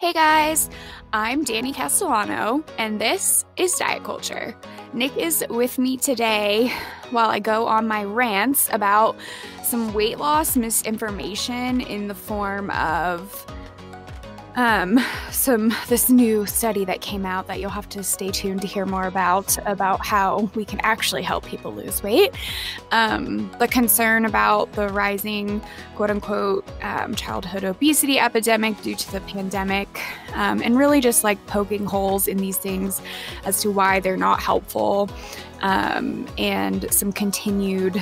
Hey guys, I'm Dani Castellano, and this is Diet Culture. Nick is with me today while I go on my rants about some weight loss misinformation in the form of this new study that came out that you'll have to stay tuned to hear more about how we can actually help people lose weight. The concern about the rising quote-unquote childhood obesity epidemic due to the pandemic, and really just like poking holes in these things as to why they're not helpful, and some continued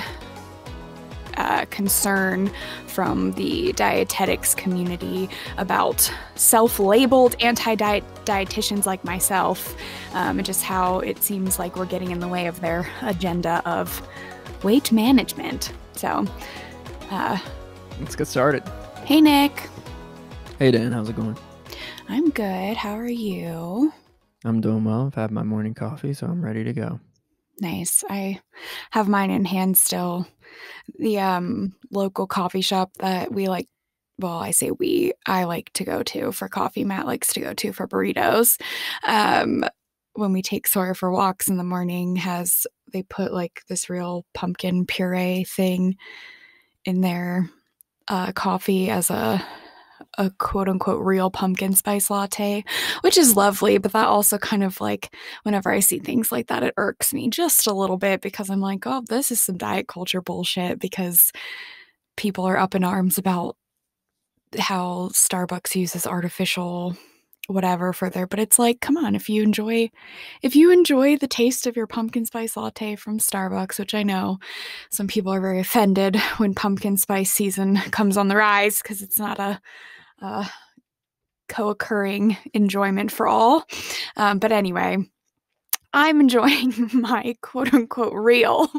concern from the dietetics community about self-labeled anti-dietitians like myself, and just how it seems like we're getting in the way of their agenda of weight management. So, let's get started. Hey, Nick. Hey, Dan. How's it going? I'm good. How are you? I'm doing well. I've had my morning coffee, so I'm ready to go. Nice. I have mine in hand still. The local coffee shop that we like, well, I say I like to go to for coffee, Matt likes to go to for burritos. When we take Sawyer for walks in the morning, they put like this real pumpkin puree thing in their coffee as a quote unquote real pumpkin spice latte, which is lovely. But that also kind of like, whenever I see things like that, it irks me just a little bit, because I'm like, oh, this is some diet culture bullshit, because people are up in arms about how Starbucks uses artificial whatever for their, but it's like, come on, if you enjoy the taste of your pumpkin spice latte from Starbucks, which I know some people are very offended when pumpkin spice season comes on the rise, because it's not a co-occurring enjoyment for all. But anyway, I'm enjoying my quote-unquote real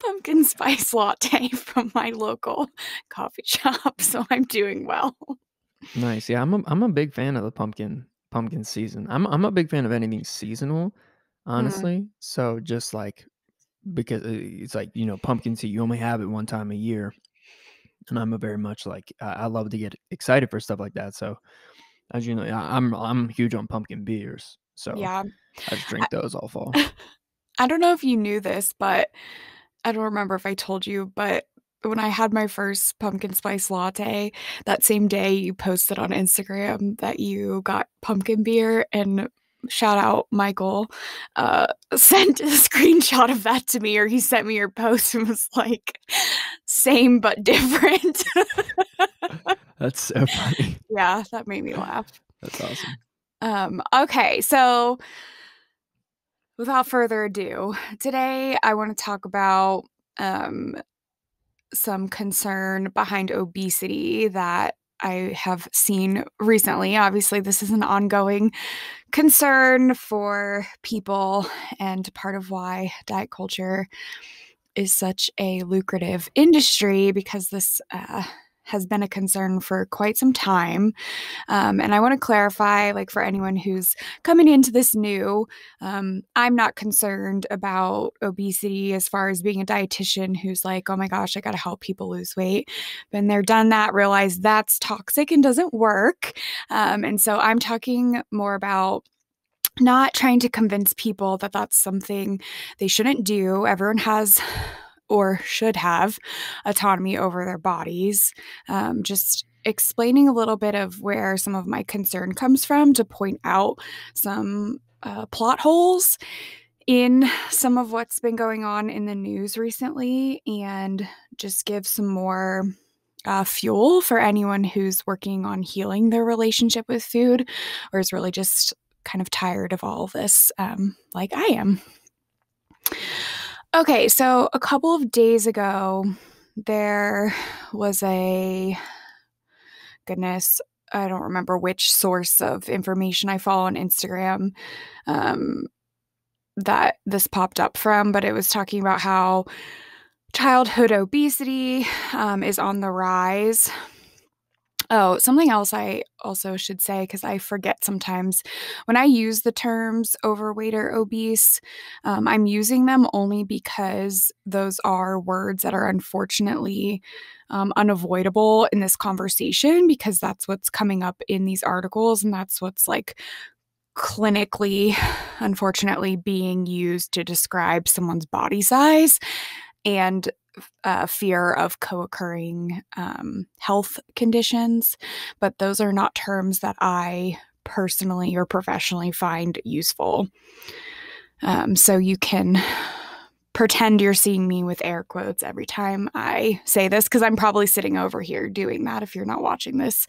pumpkin spice latte from my local coffee shop, so I'm doing well. Nice. Yeah, I'm a big fan of the pumpkin season. I'm a big fan of anything seasonal, honestly. So just like, because it's like, pumpkin seed, you only have it one time a year. And I'm a very much like, I love to get excited for stuff like that. So as you know, I'm huge on pumpkin beers. So Yeah. I just drink those all fall. I don't know if you knew this, but I don't remember if I told you, but when I had my first pumpkin spice latte, that same day you posted on Instagram that you got pumpkin beer, and shout out Michael, sent a screenshot of that to me, or he sent me your post and was like, same but different. That's so funny. Yeah, that made me laugh. That's awesome. Okay, so without further ado, today I want to talk about some concern behind obesity that I have seen recently. Obviously, this is an ongoing concern for people, and part of why diet culture is such a lucrative industry, because this has been a concern for quite some time. And I want to clarify, like, for anyone who's coming into this new, I'm not concerned about obesity as far as being a dietitian who's like, oh my gosh, I got to help people lose weight. Been there, done that, realize that's toxic and doesn't work. And so I'm talking more about not trying to convince people that that's something they shouldn't do. Everyone has, or should have, autonomy over their bodies. Just explaining a little bit of where some of my concern comes from, to point out some plot holes in some of what's been going on in the news recently, and just give some more fuel for anyone who's working on healing their relationship with food, or is really just kind of tired of all of this, like I am. Okay, so a couple of days ago, there was I don't remember which source of information I follow on Instagram, that this popped up from, but it was talking about how childhood obesity is on the rise. Oh, something else I also should say, because I forget sometimes when I use the terms overweight or obese, I'm using them only because those are words that are unfortunately unavoidable in this conversation, because that's what's coming up in these articles and that's what's like clinically, unfortunately, being used to describe someone's body size and fear of co occurring health conditions. But those are not terms that I personally or professionally find useful. So you can pretend you're seeing me with air quotes every time I say this, because I'm probably sitting over here doing that if you're not watching this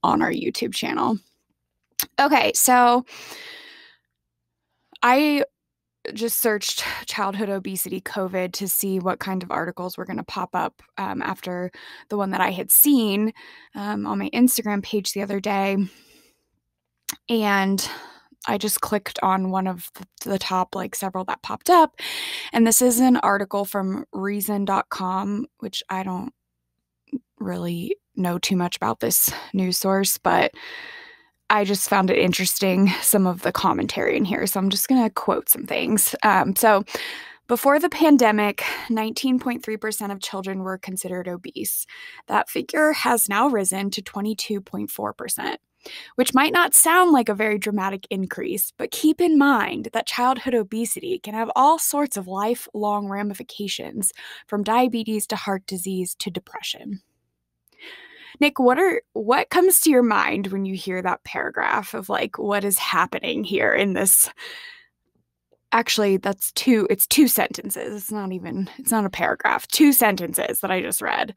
on our YouTube channel. Okay, so I just searched childhood obesity COVID to see what kind of articles were going to pop up after the one that I had seen on my Instagram page the other day. And I just clicked on one of the top, like several that popped up. And this is an article from reason.com, which I don't really know too much about this news source, but I just found it interesting, some of the commentary in here. So I'm just going to quote some things. So before the pandemic, 19.3% of children were considered obese. That figure has now risen to 22.4%, which might not sound like a very dramatic increase, but keep in mind that childhood obesity can have all sorts of lifelong ramifications, from diabetes to heart disease to depression. Nick, what comes to your mind when you hear that paragraph of like what is happening here in this? Actually, it's two sentences. It's not a paragraph. Two sentences that I just read.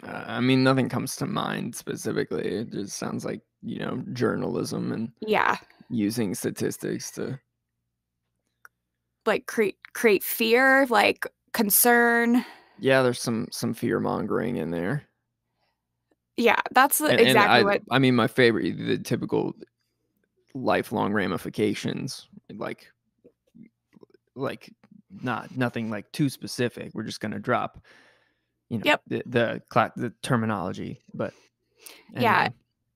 I mean, nothing comes to mind specifically. It just sounds like, journalism and Yeah, using statistics to. like create fear, like concern. Yeah, there's some fear mongering in there. Yeah, that's And exactly what. I mean, my favorite, the typical lifelong ramifications, like nothing like too specific. We're just gonna drop, Yep. the terminology. But Yeah.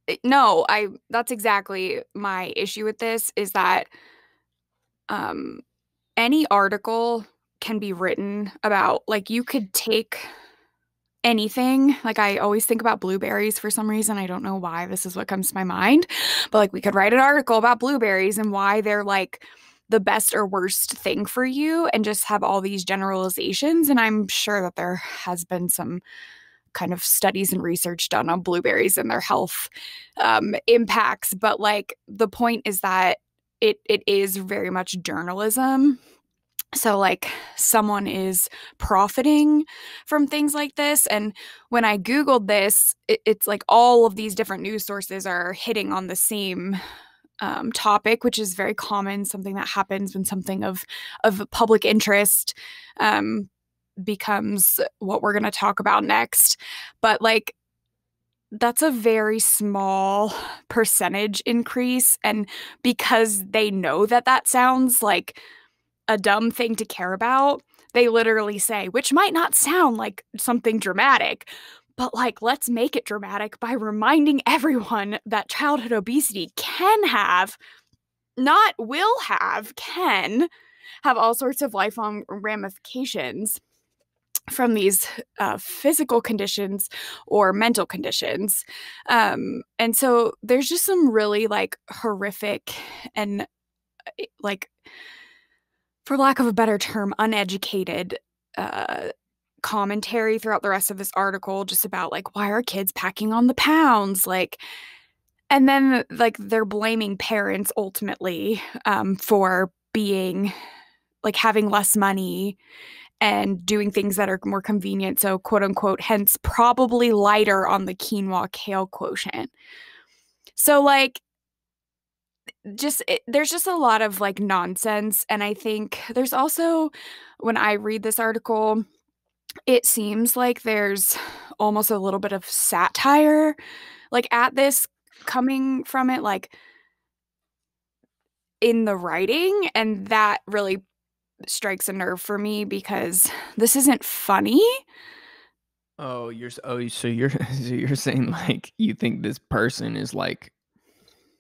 anyway, No, I that's exactly my issue with this is that um any article can be written about, like, you could take anything. Like, I always think about blueberries for some reason. I don't know why this is what comes to my mind, but like we could write an article about blueberries and why they're like the best or worst thing for you and just have all these generalizations. And I'm sure that there has been some kind of studies and research done on blueberries and their health impacts. But like the point is that it is very much journalism. So, like, someone is profiting from things like this. And when I Googled this, it's like all of these different news sources are hitting on the same topic, which is very common, something that happens when something of public interest becomes what we're going to talk about next. But, like, that's a very small percentage increase. And because they know that that sounds like a dumb thing to care about, they literally say, which might not sound like something dramatic, but like, let's make it dramatic by reminding everyone that childhood obesity can have, not will have, can have all sorts of lifelong ramifications from these physical conditions or mental conditions. And so there's just some really like horrific and like, for lack of a better term, uneducated uh, commentary throughout the rest of this article, just about like, why are kids packing on the pounds? Like, and then like they're blaming parents ultimately for being like having less money and doing things that are more convenient. So, quote unquote, hence probably lighter on the quinoa kale quotient. So, like, there's just a lot of like nonsense. And I think there's also, when I read this article, it seems like there's almost a little bit of satire like at this coming from it, like in the writing. And that really strikes a nerve for me because this isn't funny. so you're so you're saying, like, you think this person is, like,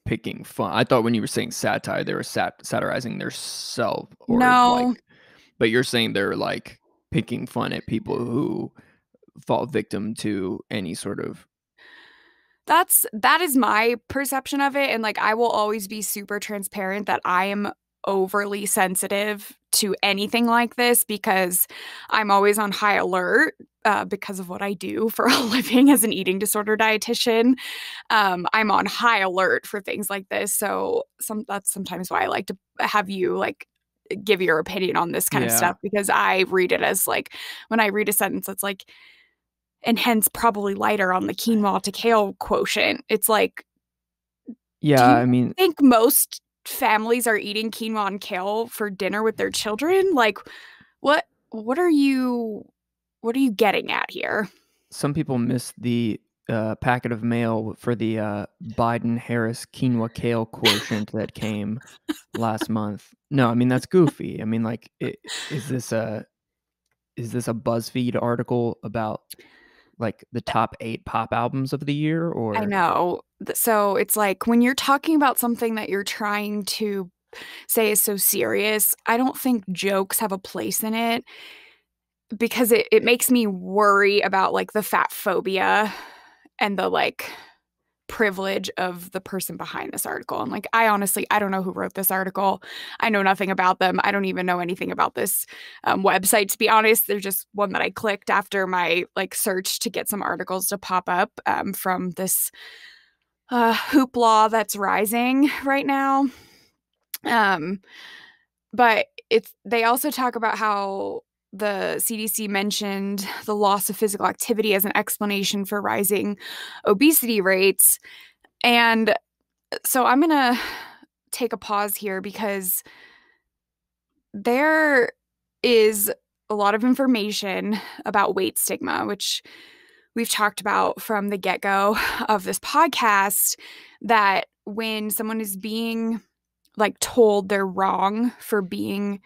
picking fun. I thought when you were saying satire, they were satirizing their self or, No, like, but you're saying they're, like, picking fun at people who fall victim to any sort of. that is my perception of it, and like I will always be super transparent that I am overly sensitive to anything like this because I'm always on high alert because of what I do for a living as an eating disorder dietitian. I'm on high alert for things like this, so that's sometimes why I like to have you like give your opinion on this kind of Yeah. stuff because I read it as like when I read a sentence that's like and hence probably lighter on the quinoa to kale quotient. It's like, do Yeah, you I mean, think most families are eating quinoa and kale for dinner with their children? Like, what are you getting at here? some people missed the, packet of mail for the, Biden-Harris quinoa kale quotient that came last month. No, I mean, that's goofy. I mean, like, is this a BuzzFeed article about, like, the top 8 pop albums of the year, I or. know. So it's like when you're talking about something that you're trying to say is so serious, I don't think jokes have a place in it because it makes me worry about like the fat phobia and the like privilege of the person behind this article. And like, I honestly, I don't know who wrote this article. I know nothing about them. I don't even know anything about this website, to be honest. They're just one that I clicked after my like search to get some articles to pop up from this hoopla that's rising right now. Um, but they also talk about how the CDC mentioned the loss of physical activity as an explanation for rising obesity rates. And so I'm going to take a pause here because there is a lot of information about weight stigma, which we've talked about from the get go of this podcast. That when someone is being like told they're wrong for being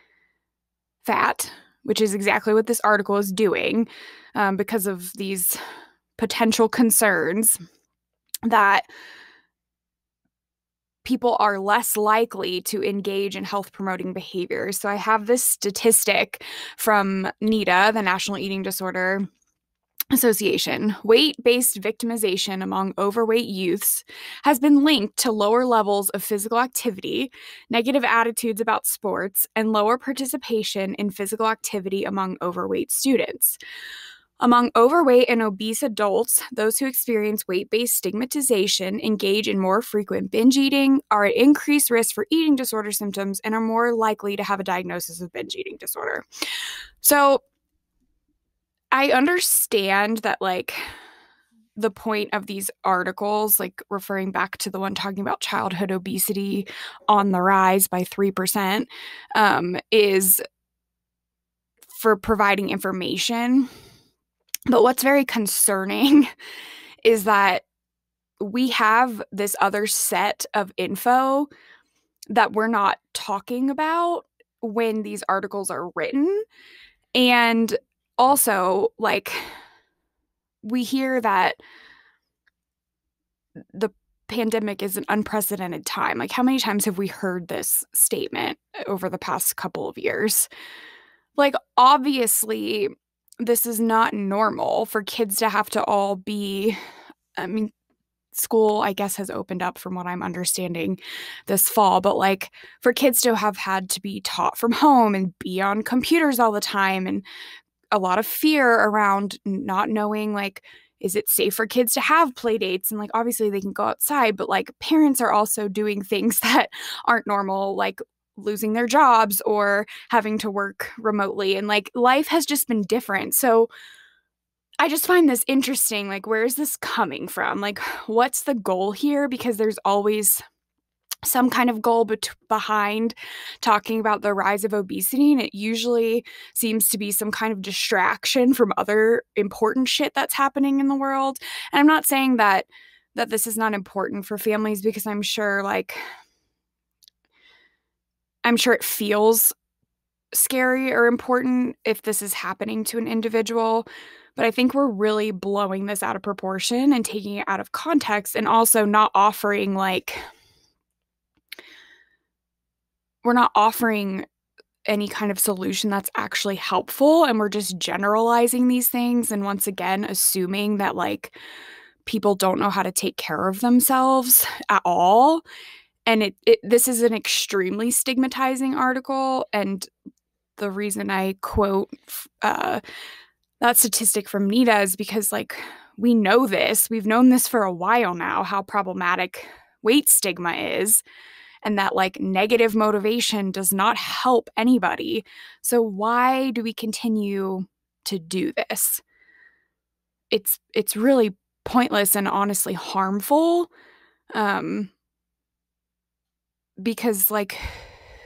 fat, which is exactly what this article is doing because of these potential concerns, that people are less likely to engage in health promoting behaviors. So I have this statistic from NEDA, the National Eating Disorder Association. Weight based victimization among overweight youths has been linked to lower levels of physical activity, negative attitudes about sports, and lower participation in physical activity among overweight students. Among overweight and obese adults, those who experience weight based stigmatization engage in more frequent binge eating, are at increased risk for eating disorder symptoms, and are more likely to have a diagnosis of binge eating disorder. So I understand that, like, the point of these articles, like referring back to the one talking about childhood obesity on the rise by 3%, is for providing information. But what's very concerning is that we have this other set of info that we're not talking about when these articles are written. And also, like, we hear that the pandemic is an unprecedented time. Like, how many times have we heard this statement over the past couple of years? Like, obviously, this is not normal for kids to have to all be, I mean, school, I guess, has opened up from what I'm understanding this fall, but like for kids to have had to be taught from home and be on computers all the time and a lot of fear around not knowing like is it safe for kids to have play dates and like obviously they can go outside but like parents are also doing things that aren't normal like losing their jobs or having to work remotely and like life has just been different. So I just find this interesting. Like, where is this coming from? Like, what's the goal here? Because there's always some kind of goal behind talking about the rise of obesity. And it usually seems to be some kind of distraction from other important shit that's happening in the world. And I'm not saying that this is not important for families because I'm sure it feels scary or important if this is happening to an individual. But I think we're really blowing this out of proportion and taking it out of context, and also not offering we're not offering any kind of solution that's actually helpful, and we're just generalizing these things, and once again assuming that people don't know how to take care of themselves at all. And this is an extremely stigmatizing article, and the reason I quote that statistic from Nita is because we know this, we've known this for a while now, how problematic weight stigma is, and that negative motivation does not help anybody. So why do we continue to do this? It's really pointless and honestly harmful, because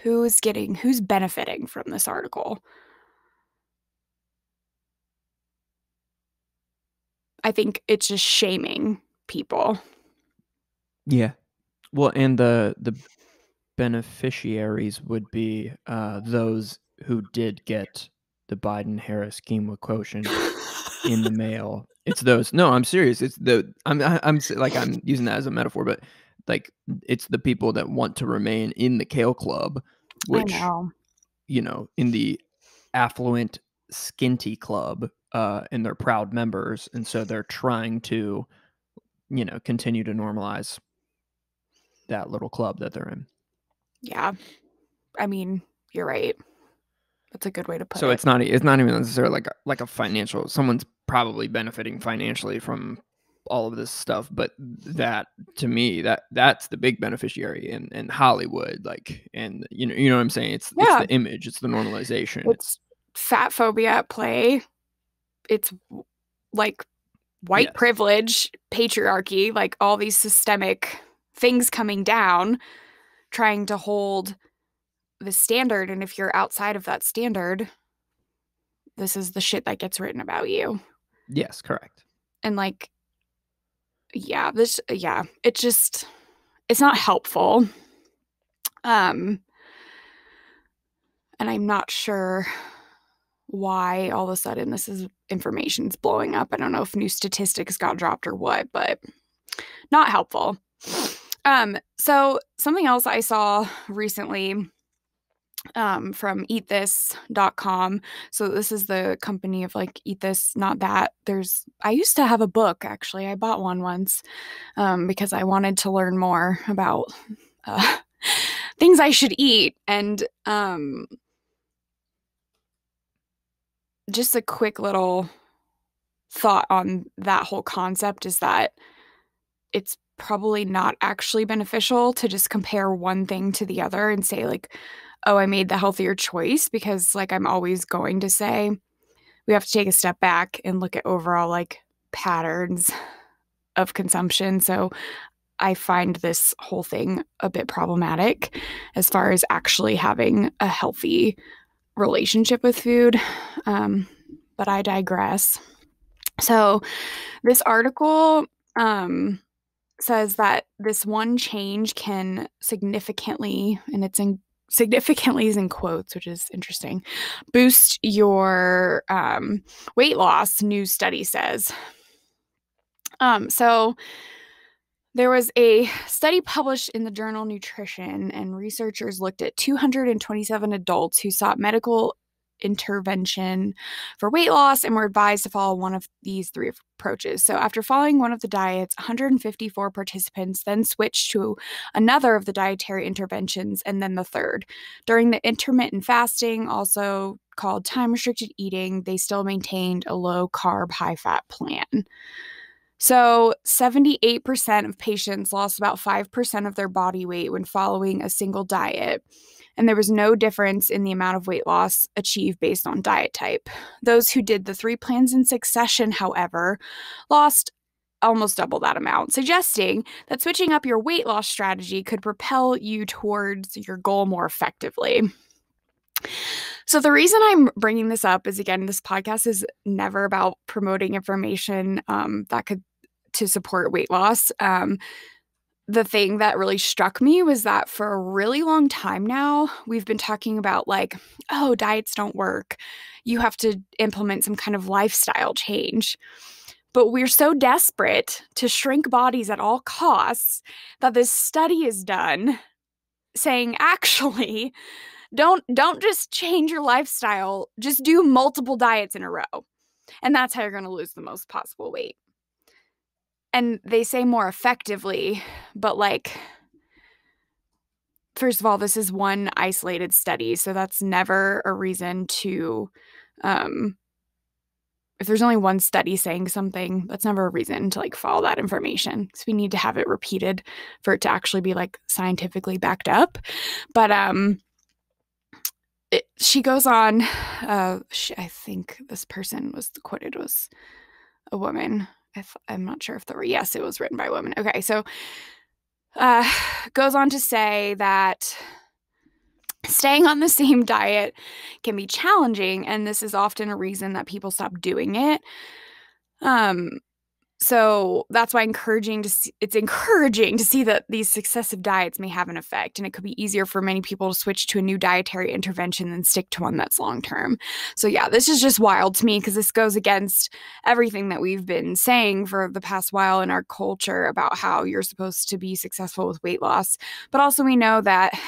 who's benefiting from this article? I think it's just shaming people. Yeah. Well, and the beneficiaries would be those who did get the Biden-Harris chemo quotient in the mail. It's those. No, I'm serious. It's I'm using that as a metaphor, but it's the people that want to remain in the Kale Club, I which, know. in the affluent skinty club, and they're proud members, and so they're trying to, continue to normalize that little club that they're in. Yeah. I mean, you're right. That's a good way to put So it. it's not even necessarily like a financial. Someone's probably benefiting financially from all of this stuff, but that, to me, that's the big beneficiary in Hollywood. And you know what I'm saying? It's Yeah. the image, it's the normalization. It's fat phobia at play. It's white Yes. privilege, patriarchy, all these systemic things coming down, trying to hold the standard. And if you're outside of that standard, this is the shit that gets written about you. Yes, correct. And it's not helpful. And I'm not sure why all of a sudden this information's blowing up. I don't know if new statistics got dropped or what, but not helpful. So something else I saw recently, from eatthis.com. So this is the company of Eat This, Not That. I used to have a book, actually. I bought one once, because I wanted to learn more about things I should eat. And just a quick little thought on that whole concept is that it's probably not actually beneficial to just compare one thing to the other and say oh, I made the healthier choice, because I'm always going to say we have to take a step back and look at overall patterns of consumption. So I find this whole thing a bit problematic as far as actually having a healthy relationship with food. But I digress. So this article says that this one change can significantly, and significantly is in quotes, which is interesting, boost your weight loss, new study says. So there was a study published in the journal Nutrition, and researchers looked at 227 adults who sought medical intervention for weight loss and were advised to follow one of these three approaches. So after following one of the diets, 154 participants then switched to another of the dietary interventions, and then the third. During the intermittent fasting, also called time-restricted eating, they still maintained a low-carb, high-fat plan. So 78% of patients lost about 5% of their body weight when following a single diet, and there was no difference in the amount of weight loss achieved based on diet type. Those who did the 3 plans in succession, however, lost almost double that amount, suggesting that switching up your weight loss strategy could propel you towards your goal more effectively. So the reason I'm bringing this up is, again, this podcast is never about promoting information that could to support weight loss. the thing that really struck me was that for a really long time now, we've been talking about like, oh, diets don't work. You have to implement some kind of lifestyle change. But we're so desperate to shrink bodies at all costs that this study is done saying, actually, don't just change your lifestyle, just do multiple diets in a row. And that's how you're going to lose the most possible weight. And they say more effectively, but like, first of all, this is one isolated study, so that's never a reason to, if there's only one study saying something, that's never a reason to like follow that information. So we need to have it repeated for it to actually be like scientifically backed up. But she goes on, I think this person was quoted was a woman. I'm not sure if yes, it was written by a woman. Okay, so goes on to say that staying on the same diet can be challenging, and this is often a reason that people stop doing it. So that's why it's encouraging to see that these successive diets may have an effect, and it could be easier for many people to switch to a new dietary intervention than stick to one that's long-term. So yeah, this is just wild to me because this goes against everything that we've been saying for the past while in our culture about how you're supposed to be successful with weight loss. But also we know that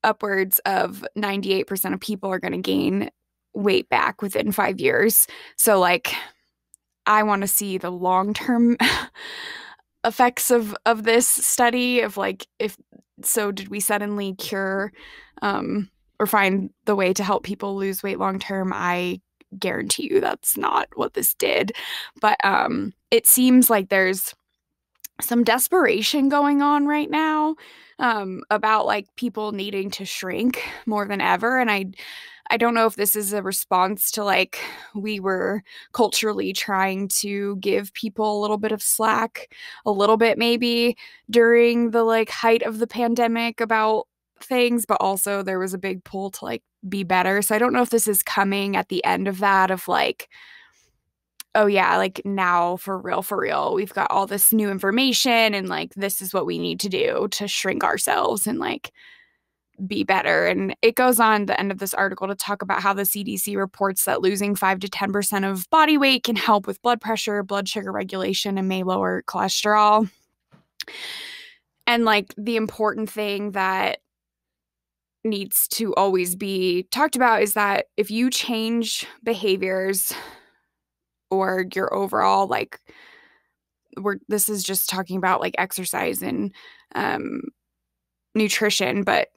upwards of 98% of people are going to gain weight back within 5 years. So like, I want to see the long-term effects of this study of like, did we suddenly cure or find the way to help people lose weight long-term? I guarantee you that's not what this did. But it seems like there's some desperation going on right now about like people needing to shrink more than ever. And I don't know if this is a response to like we were culturally trying to give people a little bit of slack, a little bit maybe during the like height of the pandemic about things, but also there was a big pull to like be better. So I don't know if this is coming at the end of that of like, oh yeah, like now for real, we've got all this new information and like this is what we need to do to shrink ourselves and like be better. And it goes on the end of this article to talk about how the CDC reports that losing 5 to 10% of body weight can help with blood pressure, blood sugar regulation, and may lower cholesterol. And like the important thing that needs to always be talked about is that if you change behaviors or your overall like this is just talking about like exercise and nutrition, but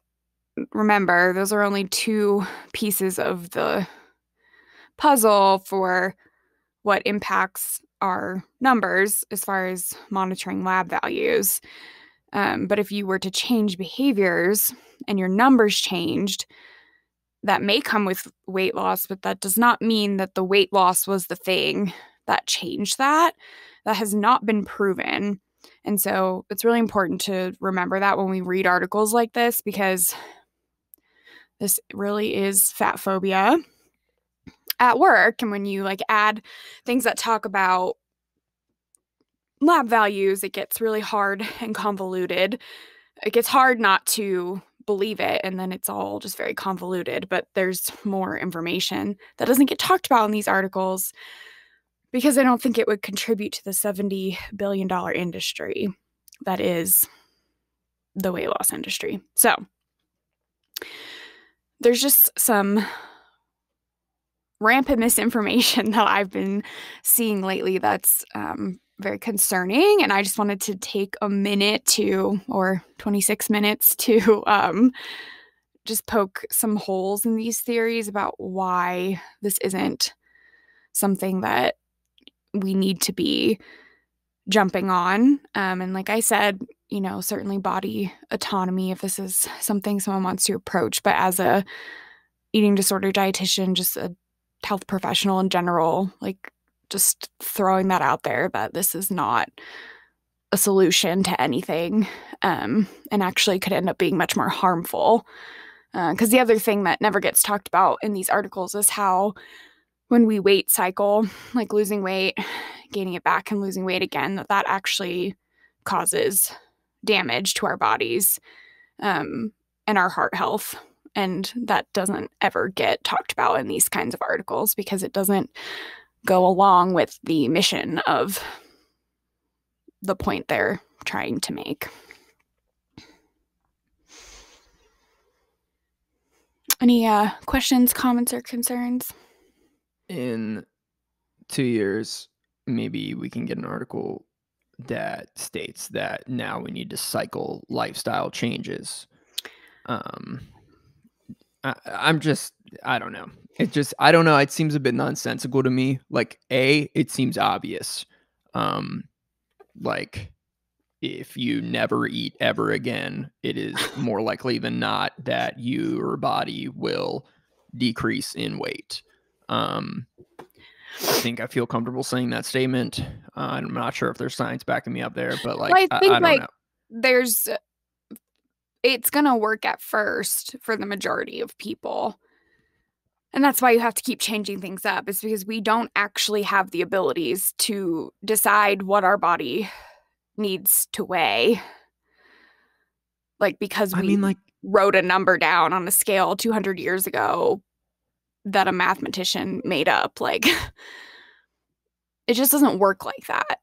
remember, those are only two pieces of the puzzle for what impacts our numbers as far as monitoring lab values. But if you were to change behaviors and your numbers changed, that may come with weight loss, but that does not mean that the weight loss was the thing that changed that. That has not been proven. And so it's really important to remember that when we read articles like this, because this really is fat phobia at work. And when you like add things that talk about lab values, it gets really hard and convoluted. It gets hard not to believe it, and then it's all just very convoluted. But there's more information that doesn't get talked about in these articles because I don't think it would contribute to the $70 billion industry that is the weight loss industry. So there's just some rampant misinformation that I've been seeing lately that's very concerning. And I just wanted to take a minute or 26 minutes to just poke some holes in these theories about why this isn't something that we need to be jumping on. And like I said, certainly body autonomy if this is something someone wants to approach, but as a eating disorder dietitian, just a health professional in general, like just throwing that out there that this is not a solution to anything, and actually could end up being much more harmful. Because the other thing that never gets talked about in these articles is how when we weight cycle, like losing weight, gaining it back and losing weight again, that actually causes damage to our bodies, and our heart health. And that doesn't ever get talked about in these kinds of articles because it doesn't go along with the mission of the point they're trying to make. Any questions, comments, or concerns? In 2 years, maybe we can get an article that states that now we need to cycle lifestyle changes. I'm just, I don't know. I don't know. It seems a bit nonsensical to me. Like, it seems obvious. Like, if you never eat ever again, it is more likely than not that your body will decrease in weight. I think I feel comfortable saying that statement. I'm not sure if there's science backing me up there, but like, Well, I think I don't know. It's going to work at first for the majority of people. And that's why you have to keep changing things up, is because we don't actually have the abilities to decide what our body needs to weigh. Like, because we wrote a number down on a scale 200 years ago that a mathematician made up. Like, it just doesn't work like that.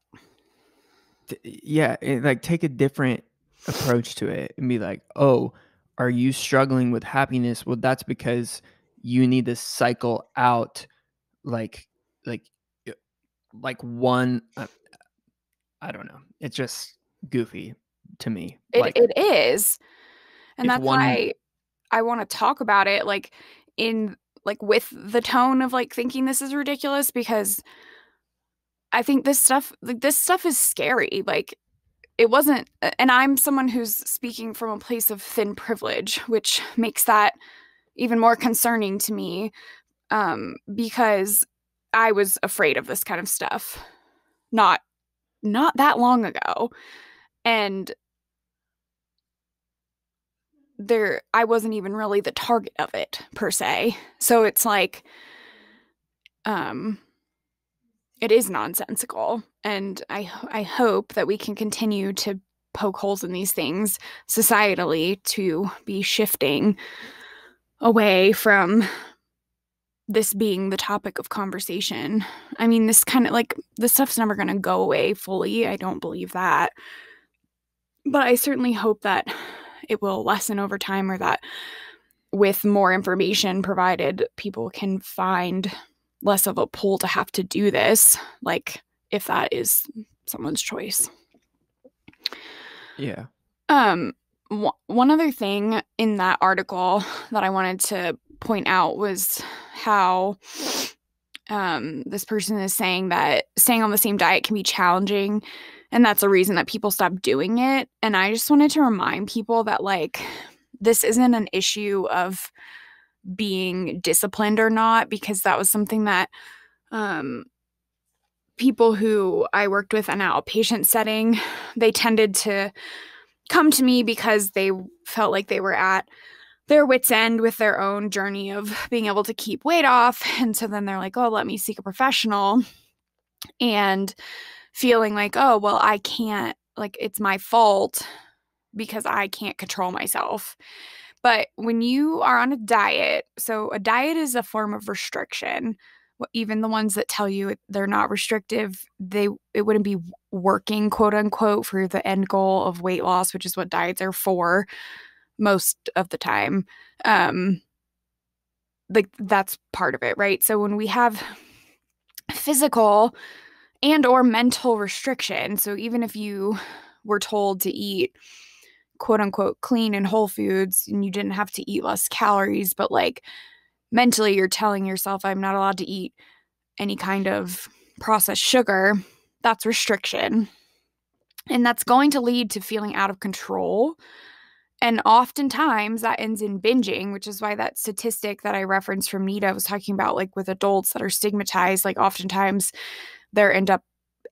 Yeah, like, take a different approach to it and be like, oh, are you struggling with happiness? Well, that's because you need to cycle out like like one I don't know. It's just goofy to me. It is. And that's one why I want to talk about it with the tone of like thinking this is ridiculous, because I think this stuff is scary. Like, it wasn't, and I'm someone who's speaking from a place of thin privilege, which makes that even more concerning to me, because I was afraid of this kind of stuff not that long ago, and I wasn't even really the target of it per se. So it's like, it is nonsensical, and I hope that we can continue to poke holes in these things societally to be shifting away from this being the topic of conversation. I mean, this stuff's never going to go away fully. I don't believe that. But I certainly hope that it will lessen over time, or that with more information provided, people can find less of a pull to have to do this, like, if that is someone's choice. Yeah. One other thing in that article that I wanted to point out was how this person is saying that staying on the same diet can be challenging, and that's a reason that people stop doing it. And I just wanted to remind people that, like, this isn't an issue of being disciplined or not, because that was something that people who I worked with in an outpatient setting, they tended to come to me because they felt like they were at their wits' end with their own journey of being able to keep weight off. And so then they're like, oh, let me seek a professional, and feeling like, oh, well, I can't, like, it's my fault because I can't control myself. But when you are on a diet, so a diet is a form of restriction. Even the ones that tell you they're not restrictive, it wouldn't be working, quote unquote, for the end goal of weight loss, which is what diets are for most of the time. Like, that's part of it, right? So when we have physical and or mental restriction, so even if you were told to eat, quote unquote, clean and whole foods, and you didn't have to eat less calories, but like mentally you're telling yourself, I'm not allowed to eat any kind of processed sugar, that's restriction. And that's going to lead to feeling out of control. And oftentimes that ends in binging, which is why that statistic that I referenced from Nita was talking about, like with adults that are stigmatized, like oftentimes they're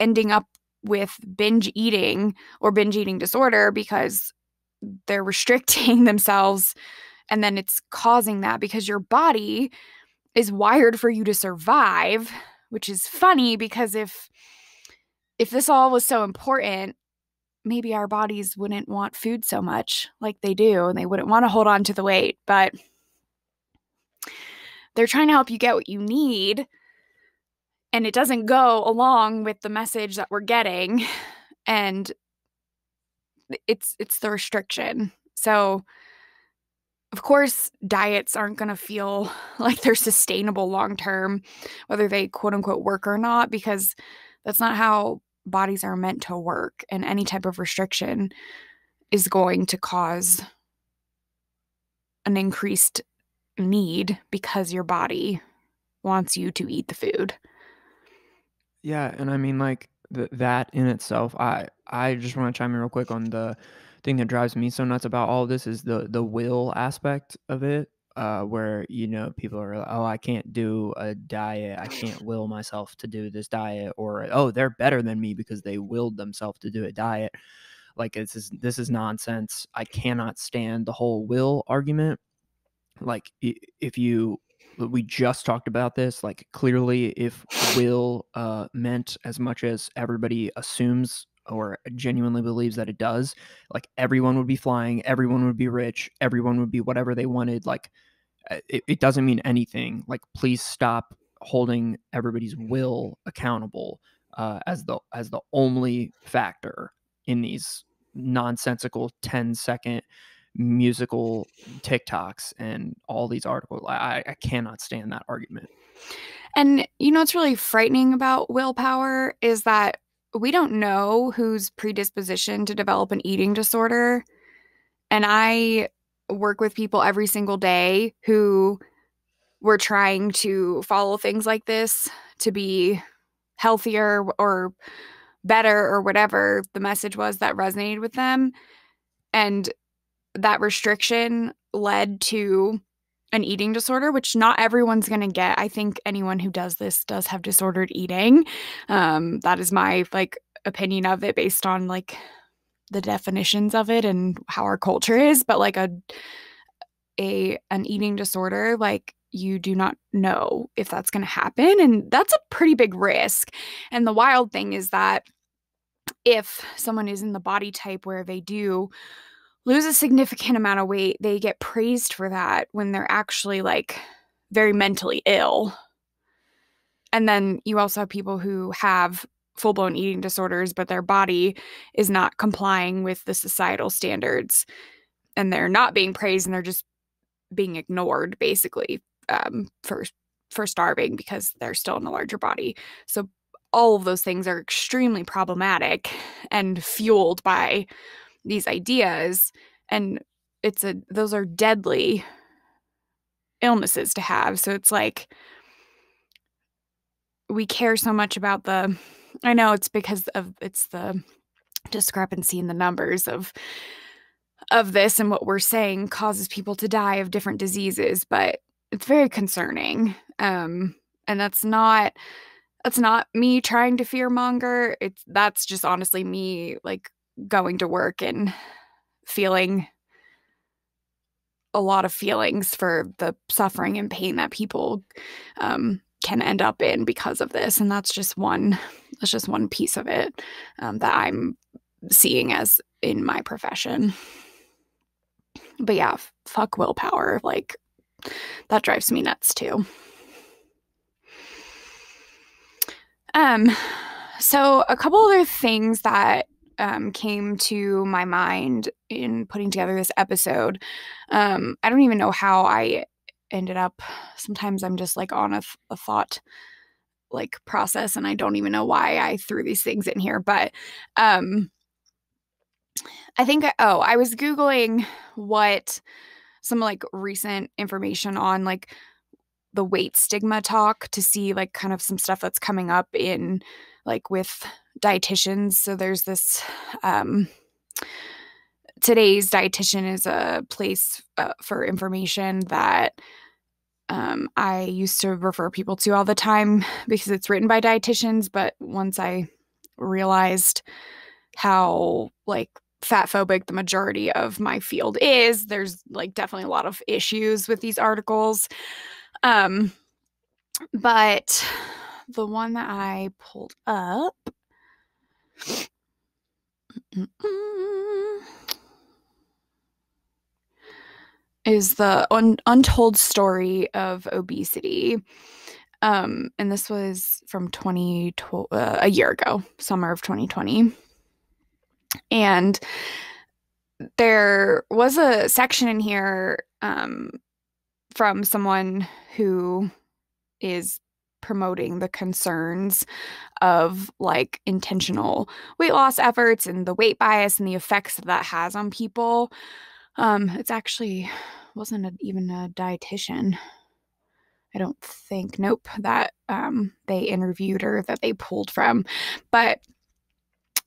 ending up with binge eating or binge eating disorder because they're restricting themselves. And then it's causing that because your body is wired for you to survive, which is funny because if this all was so important, maybe our bodies wouldn't want food so much like they do, and they wouldn't want to hold on to the weight, but they're trying to help you get what you need, and it doesn't go along with the message that we're getting, and it's the restriction. So of course, diets aren't going to feel like they're sustainable long term, whether they quote unquote work or not, because that's not how bodies are meant to work. And any type of restriction is going to cause an increased need because your body wants you to eat the food. Yeah, and I mean, like, that in itself, I just wanna chime in real quick on the thing that drives me so nuts about all of this is the will aspect of it, where, people are like, "Oh, I can't do a diet. I can't will myself to do this diet," or, "Oh, they're better than me because they willed themselves to do a diet." Like, this is nonsense. I cannot stand the whole will argument. Like, if you we just talked about this, like, clearly if will meant as much as everybody assumes or genuinely believes that it does, like, everyone would be flying, everyone would be rich, everyone would be whatever they wanted. Like, it doesn't mean anything. Like, please stop holding everybody's will accountable as the only factor in these nonsensical 10-second musical TikToks and all these articles. I cannot stand that argument. And what's really frightening about willpower is that we don't know whose predisposition to develop an eating disorder. And I work with people every single day who were trying to follow things like this to be healthier or better or whatever the message was that resonated with them. And that restriction led to an eating disorder, which not everyone's going to get. I think anyone who does this does have disordered eating. That is my opinion of it based on the definitions of it and how our culture is. But an eating disorder, you do not know if that's going to happen, and that's a pretty big risk. And the wild thing is that if someone is in the body type where they do lose a significant amount of weight, they get praised for that when they're actually very mentally ill. And then you also have people who have full-blown eating disorders, but their body is not complying with the societal standards, and they're not being praised, and they're just being ignored basically, for starving because they're still in a larger body. So all of those things are extremely problematic and fueled by these ideas, and those are deadly illnesses to have. So it's like we care so much about I know it's because it's the discrepancy in the numbers of this, and what we're saying causes people to die of different diseases, but it's very concerning. And that's not me trying to fearmonger. That's just honestly me going to work and feeling a lot of feelings for the suffering and pain that people can end up in because of this. And that's just one piece of it that I'm seeing as in my profession. But yeah, fuck willpower. That drives me nuts too. Um, so a couple other things that came to my mind in putting together this episode. I don't even know how I ended up. Sometimes I'm just on a thought process, and I don't even know why I threw these things in here. But I think I was Googling what some recent information on the weight stigma talk to see kind of some stuff that's coming up in with dietitians. So there's this today's dietitian is a place for information that I used to refer people to all the time because it's written by dietitians. But once I realized how fat phobic the majority of my field is, there's definitely a lot of issues with these articles. But the one that I pulled up, is the untold story of obesity. And this was from 2012, a year ago, summer of 2020. And there was a section in here from someone who is promoting the concerns of like intentional weight loss efforts and the weight bias and the effects that has on people. It's actually wasn't even a dietitian. I don't think. Nope, that they interviewed or that they pulled from. But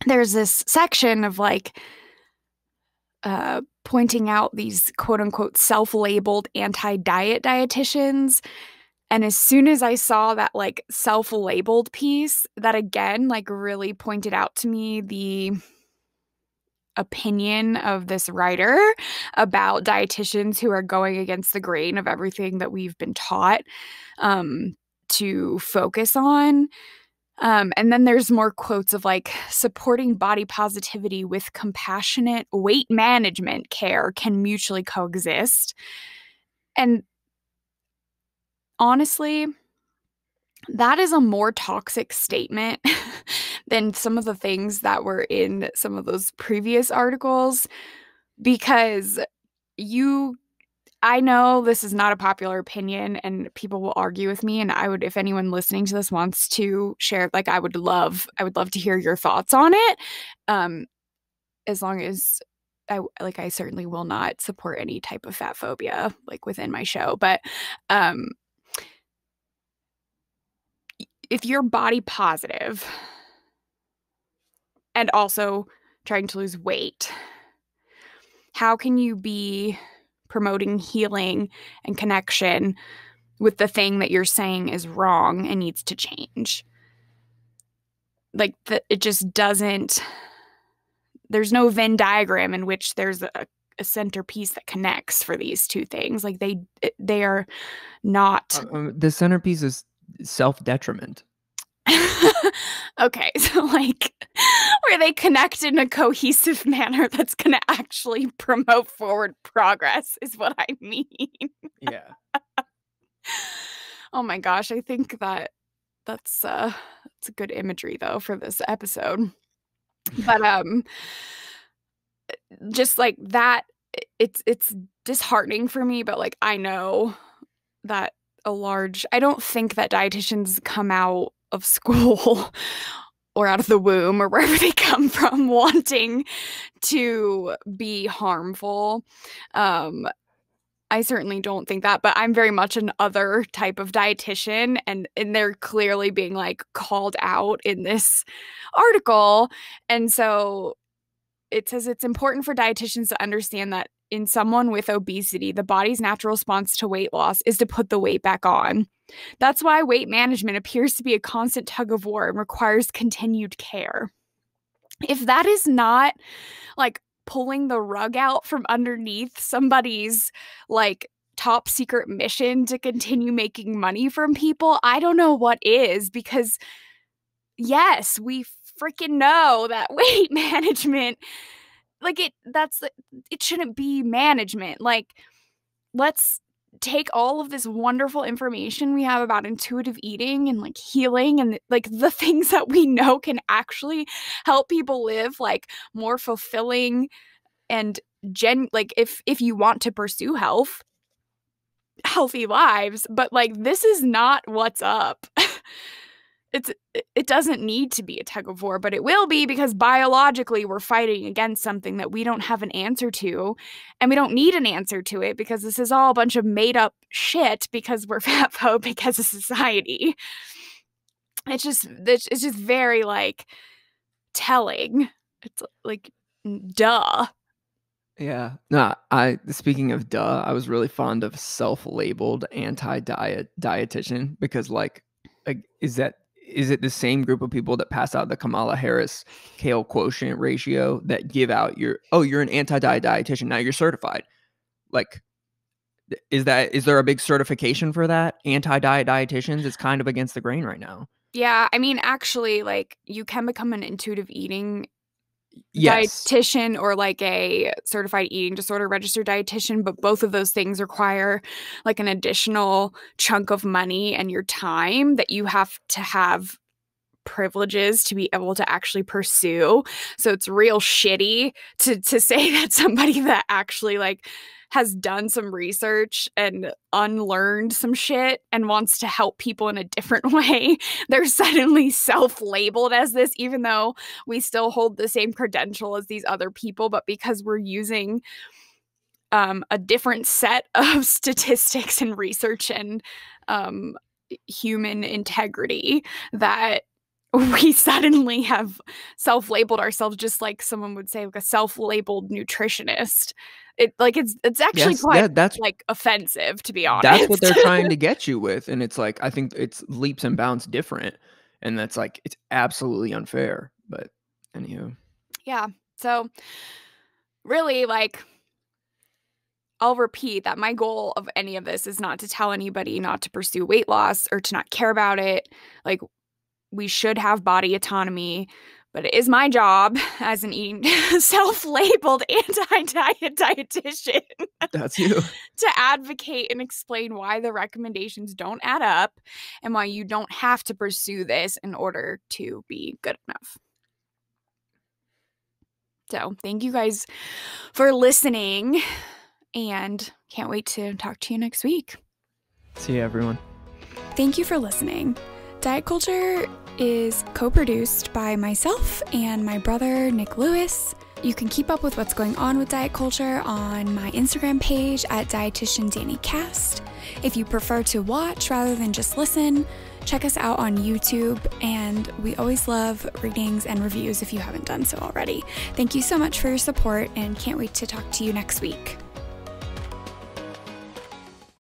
there's this section of like pointing out these quote unquote self-labeled anti-diet dietitians. And as soon as I saw that like self-labeled piece, that again like really pointed out to me the opinion of this writer about dietitians who are going against the grain of everything that we've been taught to focus on. And then there's more quotes of like supporting body positivity with compassionate weight management care can mutually coexist. And honestly, that is a more toxic statement than some of the things that were in some of those previous articles, because I know this is not a popular opinion and people will argue with me, and I would, if anyone listening to this wants to share, like I would love to hear your thoughts on it. As long as I certainly will not support any type of fat phobia like within my show, but if you're body positive and also trying to lose weight, how can you be promoting healing and connection with the thing that you're saying is wrong and needs to change? Like, it just doesn't, there's no Venn diagram in which there's a centerpiece that connects for these two things. Like, they are not. The centerpiece is self-detriment. Okay, so like where they connect in a cohesive manner that's going to actually promote forward progress is what I mean. Yeah. Oh my gosh, I think that's a good imagery though for this episode. But just like that, it's disheartening for me, but like I know that I don't think that dietitians come out of school or out of the womb or wherever they come from wanting to be harmful. I certainly don't think that, but I'm very much an other type of dietitian, and they're clearly being like called out in this article. And so it says it's important for dietitians to understand that in someone with obesity, the body's natural response to weight loss is to put the weight back on. That's why weight management appears to be a constant tug of war and requires continued care. If that is not like pulling the rug out from underneath somebody's like top secret mission to continue making money from people, I don't know what is, because yes, we freaking know that weight management, like it shouldn't be management. Like, let's take all of this wonderful information we have about intuitive eating and like healing and like the things that we know can actually help people live like more fulfilling and like if you want to pursue healthy lives, but like this is not what's up. It doesn't need to be a tug of war, but it will be, because biologically we're fighting against something that we don't have an answer to, and we don't need an answer to it, because this is all a bunch of made up shit because we're fat phobic as a society. It's just very like telling. It's like, duh. Yeah. No, speaking of duh, I was really fond of self-labeled anti-diet dietitian, because like is it the same group of people that pass out the Kamala Harris kale quotient ratio that give out you're an anti-diet dietitian, now you're certified? Like, is there a big certification for that? Anti-diet dietitians, it's kind of against the grain right now. Yeah, I mean, actually, like, you can become an intuitive eating Yes. dietitian or like a certified eating disorder registered dietitian, but both of those things require like an additional chunk of money and your time that you have to have privileges to be able to actually pursue. So it's real shitty to say that somebody that actually like has done some research and unlearned some shit and wants to help people in a different way, they're suddenly self-labeled as this, even though we still hold the same credential as these other people, but because we're using a different set of statistics and research and human integrity, that we suddenly have self-labeled ourselves, just like someone would say, like a self-labeled nutritionist. It's actually Yes, quite that's like offensive, to be that's what honest. they're trying to get you with, and it's like, I think it's leaps and bounds different, and that's like, it's absolutely unfair, but anywho. Yeah. So really, like, I'll repeat that my goal of any of this is not to tell anybody not to pursue weight loss or to not care about it. Like, we should have body autonomy, but it is my job as an eating self-labeled anti-diet dietitian That's you. to advocate and explain why the recommendations don't add up and why you don't have to pursue this in order to be good enough. So thank you guys for listening, and can't wait to talk to you next week. See you, everyone. Thank you for listening. Diet Culture is co-produced by myself and my brother, Nick Lewis. You can keep up with what's going on with Diet Culture on my Instagram page at Dietitian Dani Cast. If you prefer to watch rather than just listen, check us out on YouTube, and we always love ratings and reviews if you haven't done so already. Thank you so much for your support, and can't wait to talk to you next week.